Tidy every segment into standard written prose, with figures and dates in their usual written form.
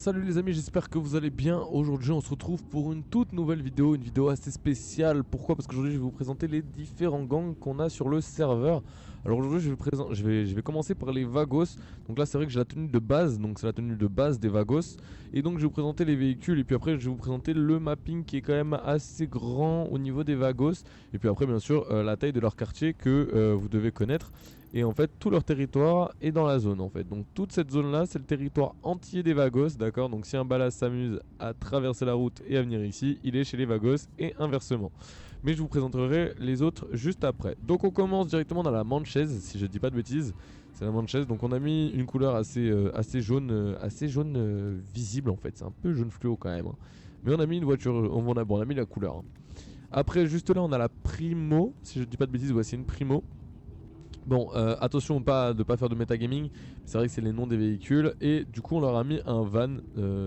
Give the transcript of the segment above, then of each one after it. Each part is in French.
Salut les amis, j'espère que vous allez bien. Aujourd'hui on se retrouve pour une toute nouvelle vidéo, une vidéo assez spéciale. Pourquoi? Parce qu'aujourd'hui je vais vous présenter les différents gangs qu'on a sur le serveur. Alors aujourd'hui je vais commencer par les Vagos. Donc là c'est vrai que j'ai la tenue de base, donc c'est la tenue de base des Vagos. Et donc je vais vous présenter les véhicules et puis après je vais vous présenter le mapping qui est quand même assez grand au niveau des Vagos. Et puis après bien sûr la taille de leur quartier que vous devez connaître. Et en fait tout leur territoire est dans la zone en fait. Donc toute cette zone là c'est le territoire entier des Vagos, d'accord. Donc si un Balas s'amuse à traverser la route et à venir ici, il est chez les Vagos et inversement. Mais je vous présenterai les autres juste après. Donc on commence directement dans la Manchaise, si je dis pas de bêtises. C'est la Manchaise, donc on a mis une couleur assez jaune visible en fait. C'est un peu jaune fluo quand même, hein. Mais on a mis une voiture, on a mis la couleur, hein. Après juste là on a la Primo, si je dis pas de bêtises, voici une Primo. Bon, attention de pas faire de metagaming, c'est vrai que c'est les noms des véhicules. Et du coup on leur a mis un van,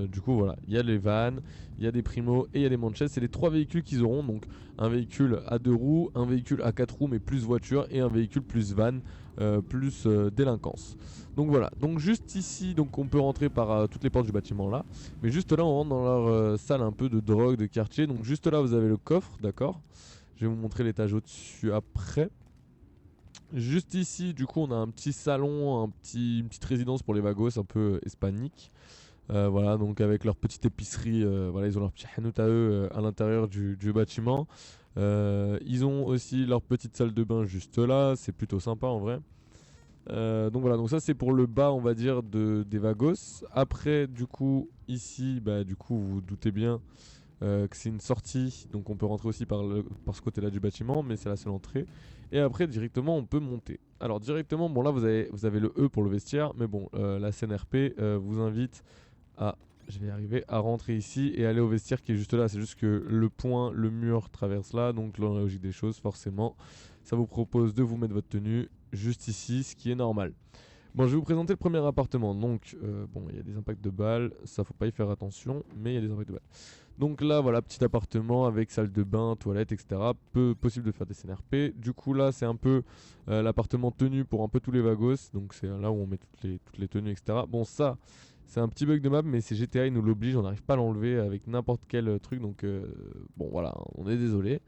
du coup voilà, il y a les vans, il y a des Primo et il y a des Manchester. C'est les trois véhicules qu'ils auront, donc un véhicule à 2 roues, un véhicule à 4 roues mais plus voiture, et un véhicule plus van, plus délinquance. Donc voilà, donc juste ici, donc on peut rentrer par toutes les portes du bâtiment là. Mais juste là on rentre dans leur salle un peu de drogue, de quartier. Donc juste là vous avez le coffre, d'accord. Je vais vous montrer l'étage au-dessus après. Juste ici, du coup, on a un petit salon, une petite résidence pour les Vagos, un peu hispanique. Voilà, donc avec leur petite épicerie, voilà, ils ont leur petit hanout à eux à l'intérieur du bâtiment. Ils ont aussi leur petite salle de bain juste là, c'est plutôt sympa en vrai. Donc voilà, donc ça c'est pour le bas, on va dire, des Vagos. Après, du coup, ici, bah du coup, vous vous doutez bien que c'est une sortie, donc on peut rentrer aussi par ce côté-là du bâtiment, mais c'est la seule entrée. Et après, directement, on peut monter. Alors directement, bon là, vous avez le E pour le vestiaire, mais bon, la CNRP vous invite à, je vais y arriver, à rentrer ici et aller au vestiaire qui est juste là. C'est juste que le mur traverse là, donc dans la logique des choses, forcément, ça vous propose de vous mettre votre tenue juste ici, ce qui est normal. Bon, je vais vous présenter le premier appartement. Donc, bon, il y a des impacts de balles, ça faut pas y faire attention, mais il y a des impacts de balles. Donc là, voilà, petit appartement avec salle de bain, toilette, etc. Peu possible de faire des CNRP. Du coup, là, c'est un peu l'appartement tenu pour un peu tous les Vagos. Donc, c'est là où on met toutes les tenues, etc. Bon, ça, c'est un petit bug de map, mais c'est GTA, il nous l'oblige. On n'arrive pas à l'enlever avec n'importe quel truc. Donc, bon, voilà, on est désolé.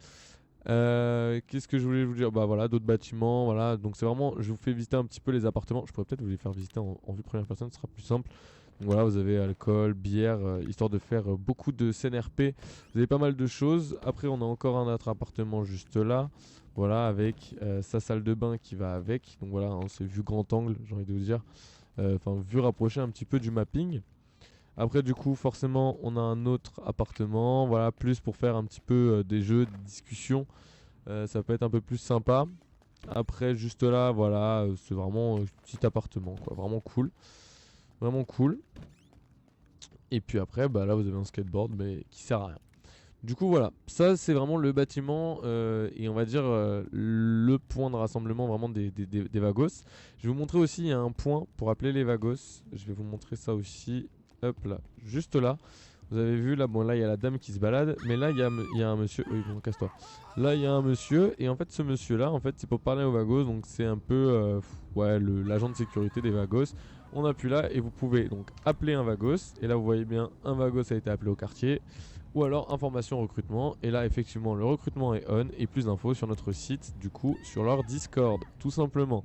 Qu'est-ce que je voulais vous dire? Bah voilà, d'autres bâtiments, voilà. Donc c'est vraiment, je vous fais visiter un petit peu les appartements. Je pourrais peut-être vous les faire visiter en vue première personne, ce sera plus simple. Donc voilà, vous avez alcool, bière, histoire de faire beaucoup de CNRP. Vous avez pas mal de choses. Après, on a encore un autre appartement juste là. Voilà, avec sa salle de bain qui va avec. Donc voilà, hein, c'est vue grand angle, j'ai envie de vous dire. Enfin, vue rapprochée un petit peu du mapping. Après, du coup, forcément, on a un autre appartement. Voilà, plus pour faire un petit peu des jeux, des discussions. Ça peut être un peu plus sympa. Après, juste là, voilà, c'est vraiment un petit appartement, quoi. Vraiment cool. Vraiment cool. Et puis après, bah là, vous avez un skateboard, mais qui sert à rien. Du coup, voilà. Ça, c'est vraiment le bâtiment et on va dire le point de rassemblement vraiment des Vagos. Je vais vous montrer aussi, il y a un point pour appeler les Vagos. Je vais vous montrer ça aussi. Hop là, juste là. Vous avez vu là, bon là il y a la dame qui se balade, mais là il y a un monsieur. Oui, bon, casse-toi. Là il y a un monsieur, et en fait ce monsieur là, en fait c'est pour parler aux Vagos, donc c'est un peu ouais, l'agent de sécurité des Vagos. On appuie là et vous pouvez donc appeler un Vagos, et là vous voyez bien un Vagos a été appelé au quartier, ou alors information recrutement, et là effectivement le recrutement est on, et plus d'infos sur notre site, du coup sur leur Discord, tout simplement.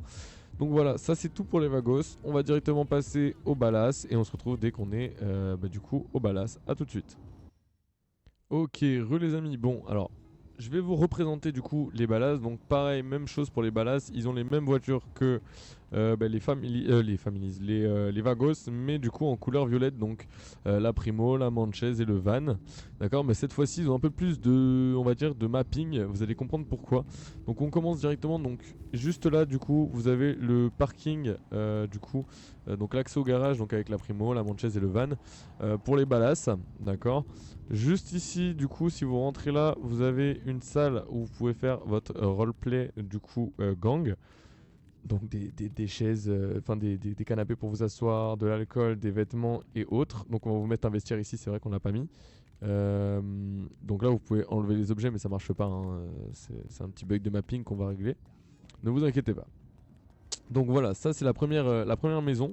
Donc voilà, ça c'est tout pour les Vagos. On va directement passer au Balas et on se retrouve dès qu'on est du coup au Balas. A tout de suite. Ok, les amis. Bon, alors je vais vous représenter du coup les Balas. Donc pareil, même chose pour les Balas. Ils ont les mêmes voitures que les Vagos, mais du coup en couleur violette. Donc la Primo, la Manchaise et le Van. D'accord, mais cette fois-ci ils ont un peu plus de, on va dire, de mapping. Vous allez comprendre pourquoi. Donc on commence directement. Donc juste là, du coup, vous avez le parking, du coup, donc l'accès au garage, donc avec la Primo, la Manchaise et le Van pour les Balas. D'accord. Juste ici, du coup, si vous rentrez là, vous avez une salle où vous pouvez faire votre roleplay, du coup, gang. Donc des chaises, enfin des canapés pour vous asseoir, de l'alcool, des vêtements et autres. Donc on va vous mettre un vestiaire ici, c'est vrai qu'on l'a pas mis. Donc là, vous pouvez enlever les objets, mais ça marche pas, hein. C'est un petit bug de mapping qu'on va régler. Ne vous inquiétez pas. Donc voilà, ça c'est la première maison.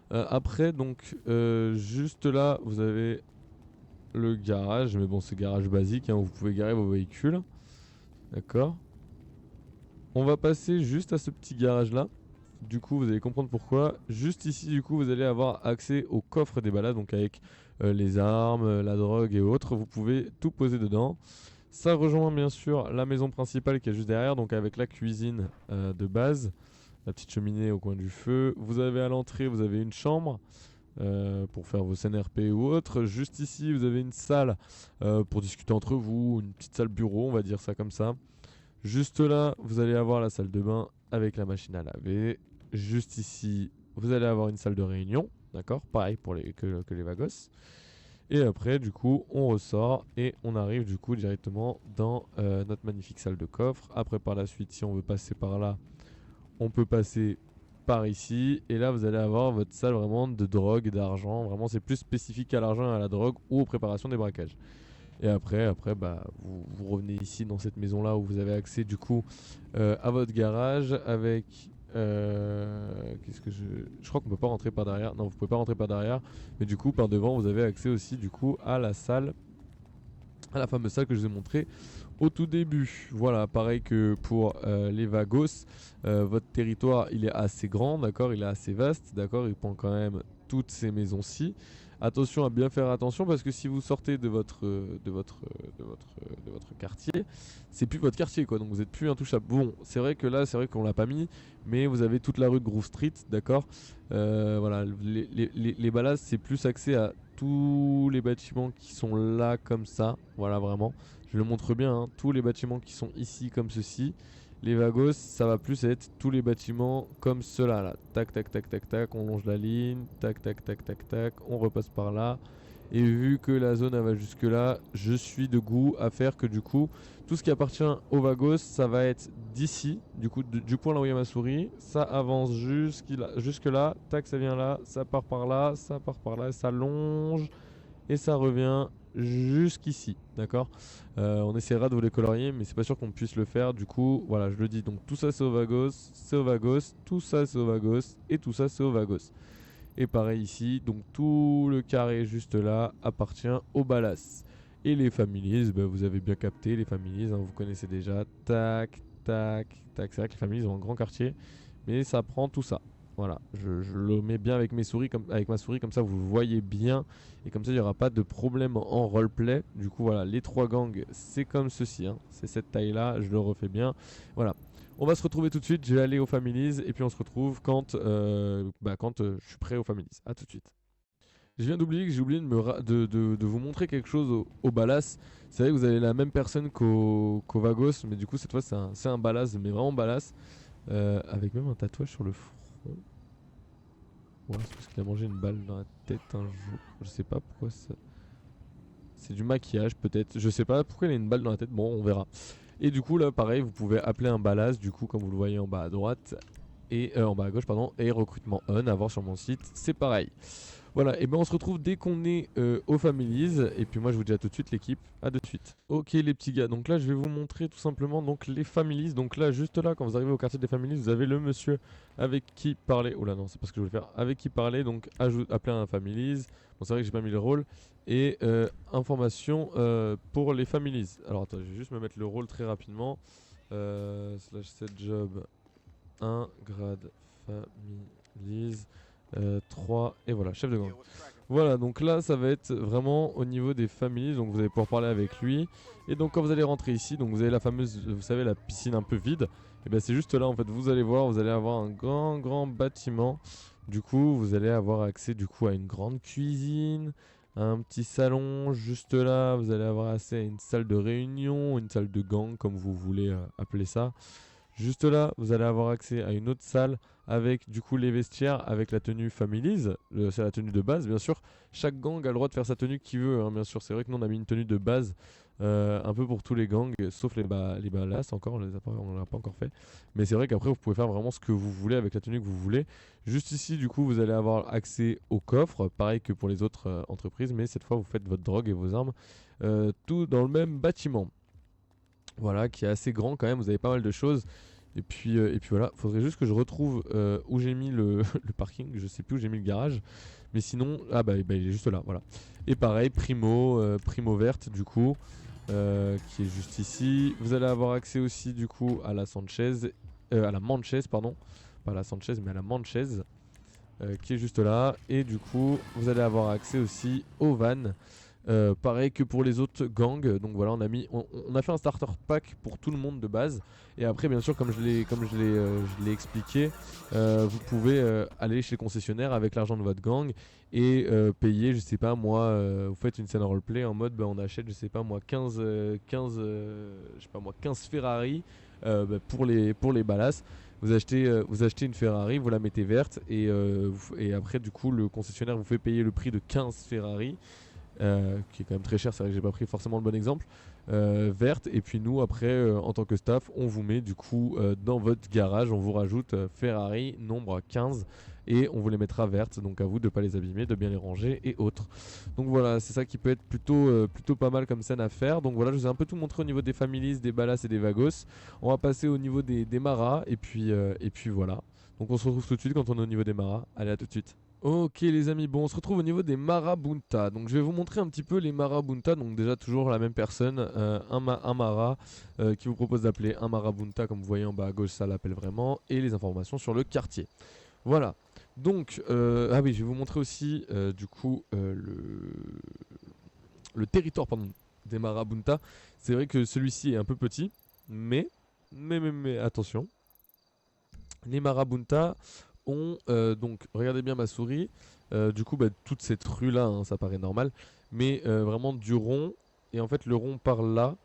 Après, donc, juste là, vous avez le garage. Mais bon, c'est garage basique, hein, où vous pouvez garer vos véhicules. D'accord. On va passer juste à ce petit garage là. Du coup, vous allez comprendre pourquoi. Juste ici, du coup, vous allez avoir accès au coffre des balades, donc avec les armes, la drogue et autres. Vous pouvez tout poser dedans. Ça rejoint bien sûr la maison principale qui est juste derrière, donc avec la cuisine de base, la petite cheminée au coin du feu. Vous avez à l'entrée, vous avez une chambre pour faire vos scènes RP ou autres. Juste ici, vous avez une salle pour discuter entre vous, une petite salle bureau, on va dire ça comme ça. Juste là, vous allez avoir la salle de bain avec la machine à laver. Juste ici, vous allez avoir une salle de réunion, d'accord? Pareil pour que les Vagos. Et après, du coup, on ressort et on arrive du coup directement dans notre magnifique salle de coffre. Après, par la suite, si on veut passer par là, on peut passer par ici. Et là, vous allez avoir votre salle vraiment de drogue et d'argent. Vraiment, c'est plus spécifique à l'argent et à la drogue ou aux préparations des braquages. Et après bah, vous revenez ici dans cette maison là où vous avez accès du coup à votre garage avec qu'est-ce que je crois qu'on peut pas rentrer par derrière. Non, vous pouvez pas rentrer par derrière, mais du coup par devant vous avez accès aussi du coup à la salle, à la fameuse salle que je vous ai montré au tout début. Voilà, pareil que pour les Vagos, votre territoire il est assez grand, d'accord, il est assez vaste, d'accord, il prend quand même toutes ces maisons-ci. Attention à bien faire attention parce que si vous sortez de votre quartier, c'est plus votre quartier quoi, donc vous êtes plus intouchable. Bon, c'est vrai que là, c'est vrai qu'on l'a pas mis, mais vous avez toute la rue de Groove Street, d'accord. Voilà, les balades c'est plus axé à tous les bâtiments qui sont là comme ça, voilà vraiment. Je le montre bien, hein, tous les bâtiments qui sont ici comme ceci. Les Vagos, ça va plus être tous les bâtiments comme cela là. Tac, tac, tac, tac, tac, on longe la ligne. Tac, tac, tac, tac, tac, on repasse par là. Et vu que la zone elle va jusque là, je suis de goût à faire que du coup, tout ce qui appartient aux Vagos, ça va être d'ici, du coup, du point là où il y a ma souris. Ça avance jusque là, tac, ça vient là, ça part par là, ça part par là, ça longe et ça revient jusqu'ici, d'accord. On essaiera de vous les colorier, mais c'est pas sûr qu'on puisse le faire. Du coup, voilà, je le dis. Donc tout ça c'est au Vagos, c'est au Vagos, tout ça c'est au Vagos et tout ça c'est au Vagos. Et pareil ici, donc tout le carré juste là appartient au Balas. Et les families, bah, vous avez bien capté, les families, hein, vous connaissez déjà. Tac, tac, tac. C'est vrai que les families ont un grand quartier, mais ça prend tout ça. Voilà, je le mets bien avec avec ma souris, comme ça vous le voyez bien. Et comme ça il n'y aura pas de problème en roleplay. Du coup voilà, les trois gangs c'est comme ceci, hein. C'est cette taille là, je le refais bien. Voilà, on va se retrouver tout de suite, je vais aller aux families et puis on se retrouve quand je suis prêt aux families. A tout de suite. Je viens d'oublier que j'ai oublié de vous montrer quelque chose au Balas. C'est vrai que vous avez la même personne qu'au Vagos, mais du coup cette fois c'est un Balas, mais vraiment Balas. Avec même un tatouage sur le front. Ouais, c'est parce qu'il a mangé une balle dans la tête un jour. Je sais pas pourquoi ça. C'est du maquillage peut-être. Je sais pas pourquoi il a une balle dans la tête. Bon, on verra. Et du coup là pareil, vous pouvez appeler un Balas du coup comme vous le voyez en bas à droite et en bas à gauche pardon, et recrutement on à voir sur mon site, c'est pareil. Voilà, et ben on se retrouve dès qu'on est aux families. Et puis moi je vous dis à tout de suite l'équipe, à tout de suite. Ok les petits gars, donc là je vais vous montrer tout simplement donc les families. Donc là juste là quand vous arrivez au quartier des families, vous avez le monsieur avec qui parler. Oh là non, c'est pas ce que je voulais faire. Avec qui parler, donc appeler un families. Bon c'est vrai que j'ai pas mis le rôle. Et information pour les families. Alors attends, je vais juste me mettre le rôle très rapidement. Slash set job 1 grade families 3 et voilà, chef de gang. Voilà, donc là ça va être vraiment au niveau des familles, donc vous allez pouvoir parler avec lui. Et donc quand vous allez rentrer ici, donc vous avez la fameuse, vous savez, la piscine un peu vide. Et bien c'est juste là en fait, vous allez voir, vous allez avoir un grand bâtiment. Du coup vous allez avoir accès du coup à une grande cuisine, à un petit salon juste là. Vous allez avoir accès à une salle de réunion, une salle de gang comme vous voulez appeler ça. Juste là, vous allez avoir accès à une autre salle avec du coup les vestiaires, avec la tenue families. C'est la tenue de base, bien sûr. Chaque gang a le droit de faire sa tenue qu'il veut, hein, bien sûr. C'est vrai que nous on a mis une tenue de base un peu pour tous les gangs, sauf les balas encore, on l'a pas encore fait. Mais c'est vrai qu'après vous pouvez faire vraiment ce que vous voulez avec la tenue que vous voulez. Juste ici, du coup, vous allez avoir accès au coffre, pareil que pour les autres entreprises, mais cette fois vous faites votre drogue et vos armes tout dans le même bâtiment. Voilà, qui est assez grand quand même, vous avez pas mal de choses. Et puis voilà, faudrait juste que je retrouve où j'ai mis le, le parking, je sais plus où j'ai mis le garage. Mais sinon, ah bah, il est juste là, voilà. Et pareil, Primo verte du coup, qui est juste ici. Vous allez avoir accès aussi du coup à la Sanchez, à la Manchez pardon. Pas à la Sanchez mais à la Manchez, qui est juste là. Et du coup, vous allez avoir accès aussi au van. Pareil que pour les autres gangs, donc voilà, on a fait un starter pack pour tout le monde de base. Et après, bien sûr, comme je l'ai expliqué, vous pouvez aller chez le concessionnaire avec l'argent de votre gang et payer, je sais pas moi, vous faites une scène roleplay en mode, bah, on achète, je sais pas moi, 15 Ferrari pour les ballasses. Vous achetez une Ferrari, vous la mettez verte et après du coup le concessionnaire vous fait payer le prix de 15 Ferrari, qui est quand même très cher, c'est vrai que j'ai pas pris forcément le bon exemple, verte. Et puis nous après en tant que staff on vous met du coup dans votre garage, on vous rajoute Ferrari nombre 15 et on vous les mettra vertes, donc à vous de pas les abîmer, de bien les ranger et autres. Donc voilà, c'est ça qui peut être plutôt pas mal comme scène à faire. Donc voilà, je vous ai un peu tout montré au niveau des families, des ballas et des vagos. On va passer au niveau des maras et puis voilà. Donc on se retrouve tout de suite quand on est au niveau des maras. Allez, à tout de suite. Ok les amis, bon on se retrouve au niveau des marabunta. Donc je vais vous montrer un petit peu les marabunta. Donc déjà toujours la même personne, un mara qui vous propose d'appeler un marabunta, comme vous voyez en bas à gauche, ça l'appelle vraiment. Et les informations sur le quartier. Voilà. Donc ah oui, je vais vous montrer aussi du coup le territoire pardon, des marabunta. C'est vrai que celui-ci est un peu petit, mais attention. Les marabunta ont donc, regardez bien ma souris, du coup bah, toute cette rue là, hein, ça paraît normal, mais vraiment du rond, et en fait le rond par là,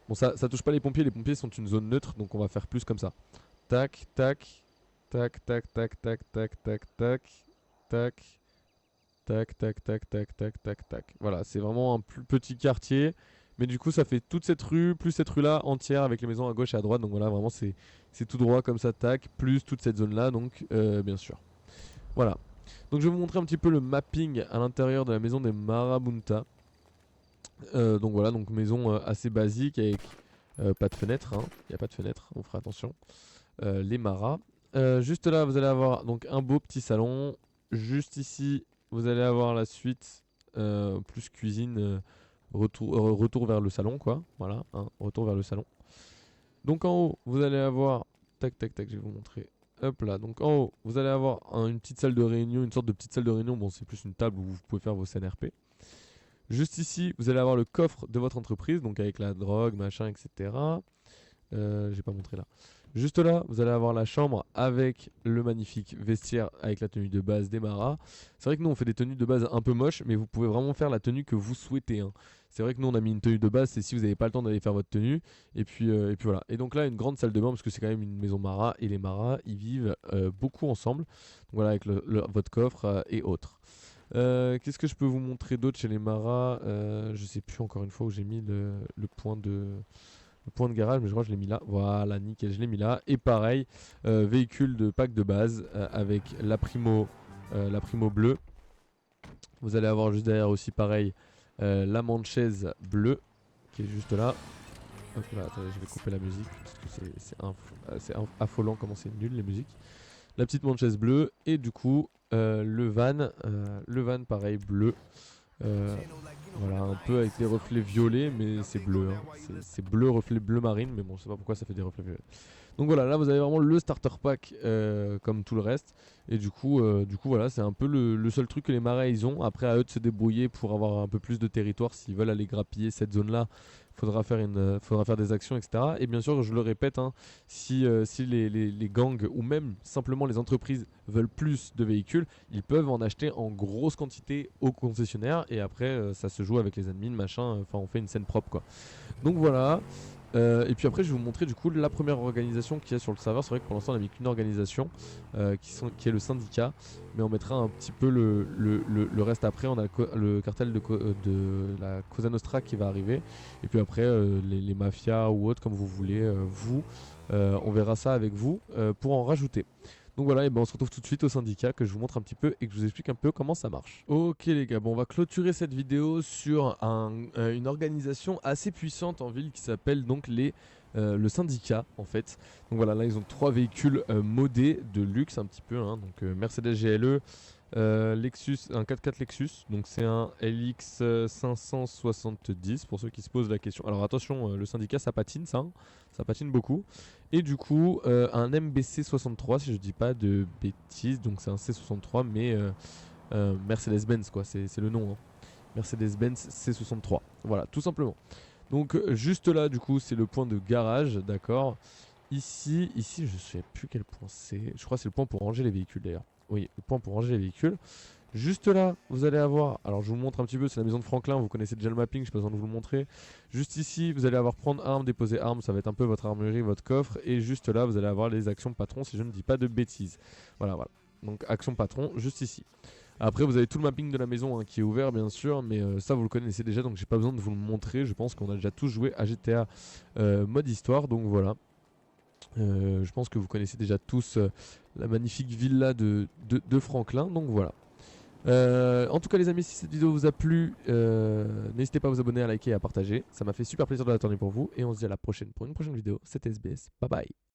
bon ça touche pas les pompiers sont une zone neutre, donc on va faire plus comme ça. Tac, tac, tac, tac, tac, tac, tac, tac, tac, tac, tac, tac, tac, tac, tac, tac, tac. Voilà, c'est vraiment un plus petit quartier. Mais du coup, ça fait toute cette rue, plus cette rue-là entière avec les maisons à gauche et à droite. Donc voilà, vraiment, c'est tout droit comme ça, tac, plus toute cette zone-là, donc bien sûr. Voilà. Donc je vais vous montrer un petit peu le mapping à l'intérieur de la maison des Marabunta. Donc voilà, donc maison assez basique avec pas de fenêtre. Il n'y a pas de fenêtre, on fera attention. Les maras. Juste là, vous allez avoir donc un beau petit salon. Juste ici, vous allez avoir la suite plus cuisine, retour vers le salon, quoi. Voilà, hein, retour vers le salon. Donc en haut, vous allez avoir, tac tac tac, je vais vous montrer. Hop là, donc en haut, vous allez avoir une petite salle de réunion, une sorte de petite salle de réunion. Bon, c'est plus une table où vous pouvez faire vos CNRP. Juste ici, vous allez avoir le coffre de votre entreprise, donc avec la drogue, machin, etc. J'ai pas montré là. Juste là, vous allez avoir la chambre avec le magnifique vestiaire avec la tenue de base des maras. C'est vrai que nous on fait des tenues de base un peu moches, mais vous pouvez vraiment faire la tenue que vous souhaitez, hein. C'est vrai que nous on a mis une tenue de base, c'est si vous n'avez pas le temps d'aller faire votre tenue. Et puis voilà. Et donc là, une grande salle de bain, parce que c'est quand même une maison Mara, et les Maras, ils vivent beaucoup ensemble. Donc voilà, avec votre coffre et autres. Qu'est-ce que je peux vous montrer d'autre chez les Maras? Je sais plus encore une fois où j'ai mis le point de garage, mais je crois que je l'ai mis là. Voilà, nickel, je l'ai mis là. Et pareil, véhicule de pack de base avec la Primo bleue. Vous allez avoir juste derrière aussi pareil la Manchez bleue qui est juste là. Hop là, attendez, je vais couper la musique parce que c'est affolant comment c'est nul les musiques. La petite Manchez bleue et du coup le van pareil bleu. Voilà, un peu avec des reflets violets, mais c'est bleu, hein. C'est bleu, reflet bleu marine, mais bon, je sais pas pourquoi ça fait des reflets violets. Donc voilà, là vous avez vraiment le starter pack comme tout le reste. Et du coup voilà, c'est un peu le seul truc que les marais ils ont. Après, à eux de se débrouiller pour avoir un peu plus de territoire s'ils veulent aller grappiller cette zone-là. Faudra faire des actions, etc. Et bien sûr, je le répète, hein, si les gangs ou même simplement les entreprises veulent plus de véhicules, ils peuvent en acheter en grosse quantité au concessionnaire. Et après, ça se joue avec les admins, machin. Enfin, on fait une scène propre, quoi. Donc voilà. Et puis après je vais vous montrer du coup la première organisation qu'il y a sur le serveur. C'est vrai que pour l'instant on a mis qu'une organisation qui est le syndicat, mais on mettra un petit peu le reste après. On a le cartel de la Cosa Nostra qui va arriver, et puis après les mafias ou autres comme vous voulez, on verra ça avec vous pour en rajouter. Donc voilà, et ben on se retrouve tout de suite au syndicat, que je vous montre un petit peu et que je vous explique un peu comment ça marche. Ok les gars, bon on va clôturer cette vidéo sur une organisation assez puissante en ville qui s'appelle donc les le syndicat en fait. Donc voilà, là ils ont 3 véhicules modés de luxe un petit peu, hein. Donc Mercedes GLE, Lexus, un 4x4 Lexus, donc c'est un LX 570 pour ceux qui se posent la question. Alors attention, le syndicat ça patine ça, hein, ça patine beaucoup. Et du coup un MBC 63 si je dis pas de bêtises, donc c'est un C63 mais Mercedes-Benz quoi, c'est le nom, hein. Mercedes-Benz C63, voilà tout simplement. Donc juste là du coup c'est le point de garage, d'accord. Ici je sais plus quel point c'est, je crois que c'est le point pour ranger les véhicules d'ailleurs. Oui, le point pour ranger les véhicules. Juste là, vous allez avoir, alors je vous montre un petit peu, c'est la maison de Franklin, vous connaissez déjà le mapping, je n'ai pas besoin de vous le montrer. Juste ici, vous allez avoir prendre armes, déposer armes, ça va être un peu votre armurerie, votre coffre. Et juste là, vous allez avoir les actions patron, si je ne dis pas de bêtises. Voilà, voilà. Donc action patron, juste ici. Après, vous avez tout le mapping de la maison hein, qui est ouvert, bien sûr, mais ça, vous le connaissez déjà, donc j'ai pas besoin de vous le montrer. Je pense qu'on a déjà tous joué à GTA mode histoire, donc voilà. Je pense que vous connaissez déjà tous la magnifique villa de Franklin, donc voilà. En tout cas les amis, si cette vidéo vous a plu, n'hésitez pas à vous abonner, à liker et à partager. Ça m'a fait super plaisir de la tourner pour vous. Et on se dit à la prochaine pour une prochaine vidéo. C'était SBS. Bye bye.